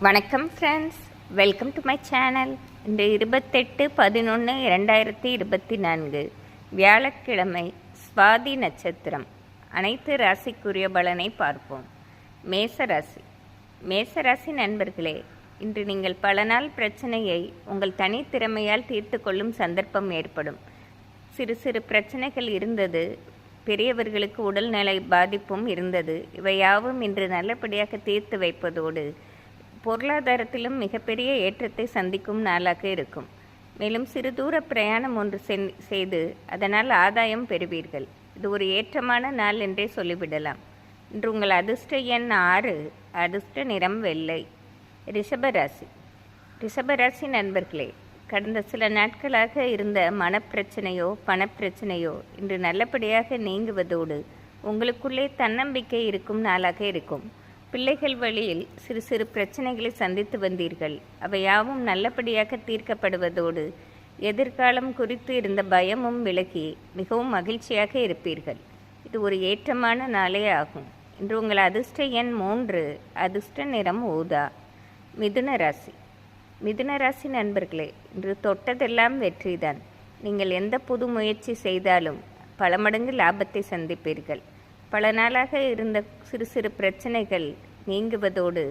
வணக்கம் friends, welcome to my channel. இன்று 28/11/2024 வியாழக்கிழமை, சுவாதி நட்சத்திரம். அனைத்து ராசிக்குரிய பலனை பார்ப்போம். மேசராசி நண்பர்களே, இன்று நீங்கள் பல நாள் பிரச்சனையை உங்கள் தனித்திறமையால் தீர்த்து கொள்ளும் சந்தர்ப்பம் ஏற்படும். சிறு சிறு பிரச்சனைகள் இருந்தது, பெரியவர்களுக்கு உடல்நலை பாதிப்பும் இருந்தது. இவையாவும் இன்று நல்லபடியாக தீர்த்து வைப்பதோடு பொருளாதாரத்திலும் மிகப்பெரிய ஏற்றத்தை சந்திக்கும் நாளாக இருக்கும். மேலும் சிறு தூர பிரயாணம் ஒன்று செய்து அதனால் ஆதாயம் பெறுவீர்கள். இது ஒரு ஏற்றமான நாள் என்றே சொல்லிவிடலாம். இன்று உங்கள் அதிர்ஷ்ட எண் 6, அதிர்ஷ்ட நிறம் வெள்ளை. ரிஷபராசி நண்பர்களே, கடந்த சில நாட்களாக இருந்த மனப்பிரச்சனையோ பணப்பிரச்சனையோ இன்று நல்லபடியாக நீங்குவதோடு உங்களுக்குள்ளே தன்னம்பிக்கை இருக்கும் நாளாக இருக்கும். பிள்ளைகள் வழியில் சிறு சிறு பிரச்சனைகளை சந்தித்து வந்தீர்கள். அவையாவும் நல்லபடியாக தீர்க்கப்படுவதோடு எதிர்காலம் குறித்து இருந்த பயமும் விலகி மிகவும் மகிழ்ச்சியாக இருப்பீர்கள். இது ஒரு ஏற்றமான நாளே ஆகும். இன்று உங்கள் அதிர்ஷ்ட எண் 3, அதிர்ஷ்ட நிறம் ஊதா. மிதுன ராசி நண்பர்களே, இன்று தொட்டதெல்லாம் வெற்றிதான். நீங்கள் எந்த புது முயற்சி செய்தாலும் பல மடங்கு லாபத்தை சந்திப்பீர்கள். பல நாளாக இருந்த சிறு சிறு பிரச்சனைகள் நீங்குவதோடு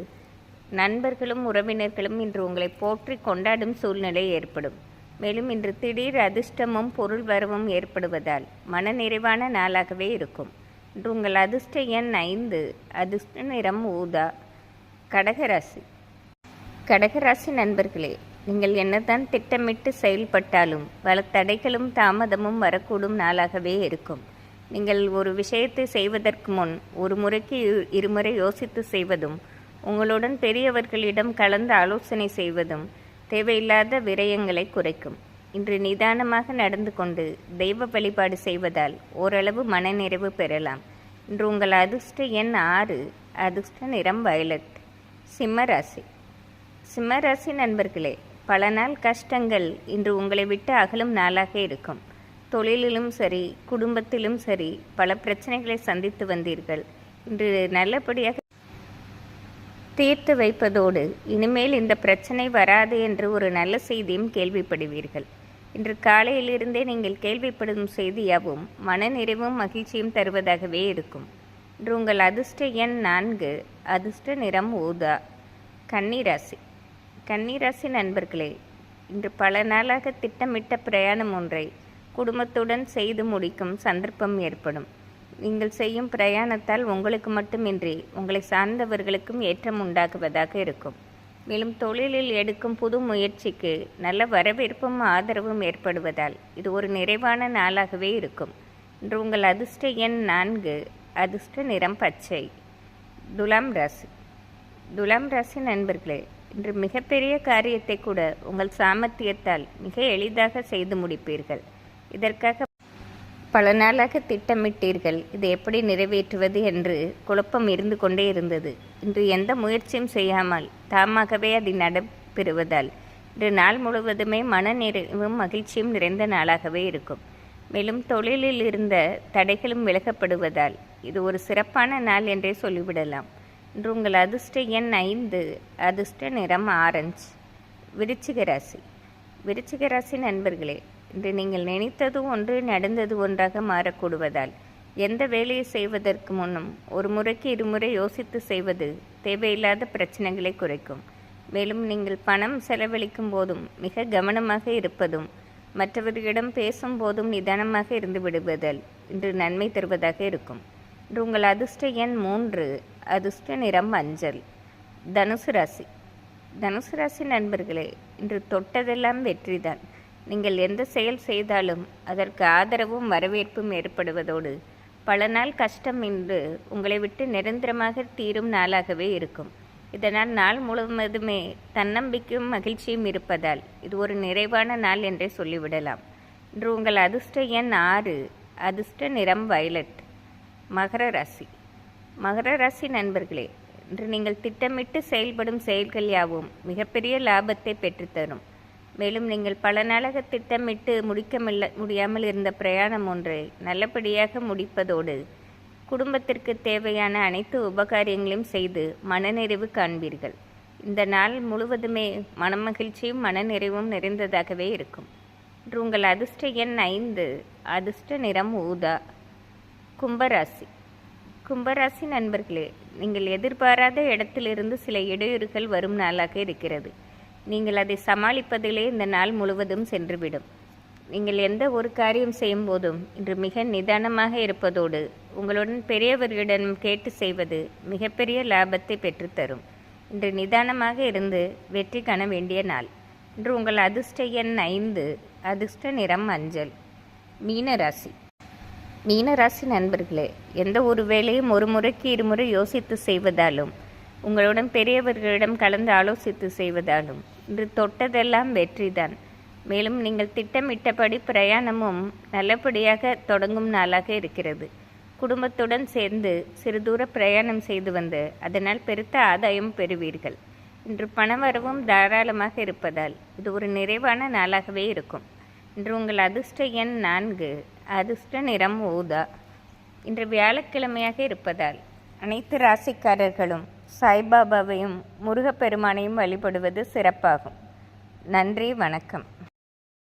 நண்பர்களும் உறவினர்களும் இன்று உங்களை போற்றி கொண்டாடும் சூழ்நிலை ஏற்படும். மேலும் இன்று திடீர் அதிர்ஷ்டமும் பொருள் வரவும் ஏற்படுவதால் மன நிறைவான நாளாகவே இருக்கும். இன்று உங்கள் அதிர்ஷ்ட எண் 5, அதிர்ஷ்ட நிறம் ஊதா. கடகராசி நண்பர்களே, நீங்கள் என்னதான் திட்டமிட்டு செயல்பட்டாலும் பல தடைகளும் தாமதமும் வரக்கூடும் நாளாகவே இருக்கும். நீங்கள் ஒரு விஷயத்தை செய்வதற்கு முன் ஒரு முறைக்கு இருமுறை யோசித்து செய்வதும், உங்களுடன் பெரியவர்களிடம் கலந்து ஆலோசனை செய்வதும் தேவையில்லாத விரயங்களை குறைக்கும். இன்று நிதானமாக நடந்து கொண்டு தெய்வ வழிபாடு செய்வதால் ஓரளவு மனநிறைவு பெறலாம். இன்று உங்கள் அதிர்ஷ்ட எண் 6, அதிர்ஷ்ட நிறம் வயலட். சிம்மராசி நண்பர்களே, பல நாள் கஷ்டங்கள் இன்று உங்களை விட்டு அகலும் நாளாக இருக்கும். தொழிலிலும் சரி, குடும்பத்திலும் சரி, பல பிரச்சனைகளை சந்தித்து வந்தீர்கள். இன்று நல்லபடியாக தீர்த்து வைப்பதோடு இனிமேல் இந்த பிரச்சனை வராது என்று ஒரு நல்ல செய்தியும் கேள்விப்படுவீர்கள். இன்று காலையிலிருந்தே நீங்கள் கேள்விப்படும் செய்தியாகவும் மனநிறைவும் மகிழ்ச்சியும் தருவதாகவே இருக்கும். இன்று உங்கள் அதிர்ஷ்ட எண் 4, அதிர்ஷ்ட நிறம் ஊதா. கன்னிராசி நண்பர்களே, இன்று பல நாளாக திட்டமிட்ட பிரயாணம் ஒன்றை குடும்பத்துடன் செய்து முடிக்கும் சந்தர்ப்பம் ஏற்படும். நீங்கள் செய்யும் பிரயாணத்தால் உங்களுக்கு மட்டுமின்றி உங்களை சார்ந்தவர்களுக்கும் ஏற்றம் உண்டாக்குவதாக இருக்கும். மேலும் தொழிலில் எடுக்கும் புது முயற்சிக்கு நல்ல வரவேற்பும் ஆதரவும் ஏற்படுவதால் இது ஒரு நிறைவான நாளாகவே இருக்கும். இன்று உங்கள் அதிர்ஷ்ட எண் 4, அதிர்ஷ்ட நிறம் பச்சை. துலாம் ராசி நண்பர்களே, இன்று மிகப்பெரிய காரியத்தை கூட உங்கள் சாமர்த்தியத்தால் மிக எளிதாக செய்து முடிப்பீர்கள். இதற்காக பல நாளாக திட்டமிட்டீர்கள். இதை எப்படி நிறைவேற்றுவது என்று குழப்பம் இருந்து கொண்டே இருந்தது. இன்று எந்த முயற்சியும் செய்யாமல் தாமாகவே அதை நடைபெறுவதால் இன்று நாள் முழுவதுமே மன நிறைவும் மகிழ்ச்சியும் நிறைந்த நாளாகவே இருக்கும். மேலும் தொழிலில் இருந்த தடைகளும் விலகப்படுவதால் இது ஒரு சிறப்பான நாள் என்றே சொல்லிவிடலாம். இன்று உங்கள் அதிர்ஷ்ட எண் 5, அதிர்ஷ்ட நிறம் ஆரஞ்சு. விருச்சிக ராசி நண்பர்களே, இன்று நீங்கள் நினைத்தது ஒன்று நடந்தது ஒன்றாக மாறக்கூடுவதால் எந்த வேலையை செய்வதற்கு முன்னும் ஒரு முறைக்கு இருமுறை யோசித்து செய்வது தேவையில்லாத பிரச்சனைகளை குறைக்கும். மேலும் நீங்கள் பணம் செலவழிக்கும் போதும் மிக கவனமாக இருப்பதும் மற்றவர்களிடம் பேசும் போதும் நிதானமாக இருந்து விடுவதால் இன்று நன்மை தருவதாக இருக்கும். இன்று உங்கள் அதிர்ஷ்ட எண் 3, அதிர்ஷ்ட நிறம் மஞ்சள். தனுசு ராசி நண்பர்களே, இன்று தொட்டதெல்லாம் வெற்றிதான். நீங்கள் எந்த செயல் செய்தாலும் அதற்கு ஆதரவும் வரவேற்பும் ஏற்படுவதோடு பல நாள் கஷ்டம் இன்று உங்களை விட்டு நிரந்தரமாக தீரும் நாளாகவே இருக்கும். இதனால் நாள் முழுவதுமே தன்னம்பிக்கையும் மகிழ்ச்சியும் இருப்பதால் இது ஒரு நிறைவான நாள் என்றே சொல்லிவிடலாம். இன்று உங்கள் அதிர்ஷ்ட எண் 6, அதிர்ஷ்ட நிறம் வயலட். மகர ராசி நண்பர்களே, இன்று நீங்கள் திட்டமிட்டு செயல்படும் செயல்கள் யாவும் மிகப்பெரிய லாபத்தை பெற்றுத்தரும். மேலும் நீங்கள் பல நாளாக திட்டமிட்டு முடியாமல் இருந்த பிரயாணம் ஒன்றை நல்லபடியாக முடிப்பதோடு குடும்பத்திற்கு தேவையான அனைத்து உபகாரியங்களையும் செய்து மனநிறைவு காண்பீர்கள். இந்த நாள் முழுவதுமே மனமகிழ்ச்சியும் மனநிறைவும் நிறைந்ததாகவே இருக்கும். இன்று உங்கள் அதிர்ஷ்ட எண் 5. அதிர்ஷ்ட நிறம் ஊதா. கும்பராசி. கும்பராசி நண்பர்களே, நீங்கள் எதிர்பாராத இடத்திலிருந்து சில இடையூறுகள் வரும் நாளாக இருக்கிறது. நீங்கள் அதை சமாளிப்பதிலே இந்த நாள் முழுவதும் சென்றுவிடும். நீங்கள் எந்த ஒரு காரியம் செய்யும் போதும் இன்று மிக நிதானமாக இருப்பதோடு உங்களுடன் பெரியவர்களிடம் கேட்டு செய்வது மிகப்பெரிய லாபத்தை பெற்றுத்தரும். இன்று நிதானமாக இருந்து வெற்றி காண வேண்டிய நாள். இன்று உங்கள் அதிர்ஷ்ட எண் 5. அதிர்ஷ்ட நிறம் மஞ்சள். மீனராசி. மீனராசி நண்பர்களே, எந்த ஒரு வேலையும் ஒரு முறைக்கு இருமுறை யோசித்து செய்வதாலும் உங்களுடன் பெரியவர்களிடம் கலந்து ஆலோசித்து செய்வதாலும் இன்று தொட்டதெல்லாம் வெற்றிதான். மேலும் நீங்கள் திட்டமிட்டபடி பிரயாணமும் நல்லபடியாக தொடங்கும் நாளாக இருக்கிறது. குடும்பத்துடன் சேர்ந்து சிறு தூர பிரயாணம் செய்து வந்து அதனால் பெருத்த ஆதாயம் பெறுவீர்கள். இன்று பணவரவும் தாராளமாக இருப்பதால் இது ஒரு நிறைவான நாளாகவே இருக்கும். இன்று உங்கள் அதிர்ஷ்ட எண் 4. அதிர்ஷ்ட நிறம் ஊதா. இன்று வியாழக்கிழமையாக இருப்பதால் அனைத்து ராசிக்காரர்களும் சாய்பாபாவையும் முருகப்பெருமானையும் வழிபடுவது சிறப்பாகும். நன்றி, வணக்கம்.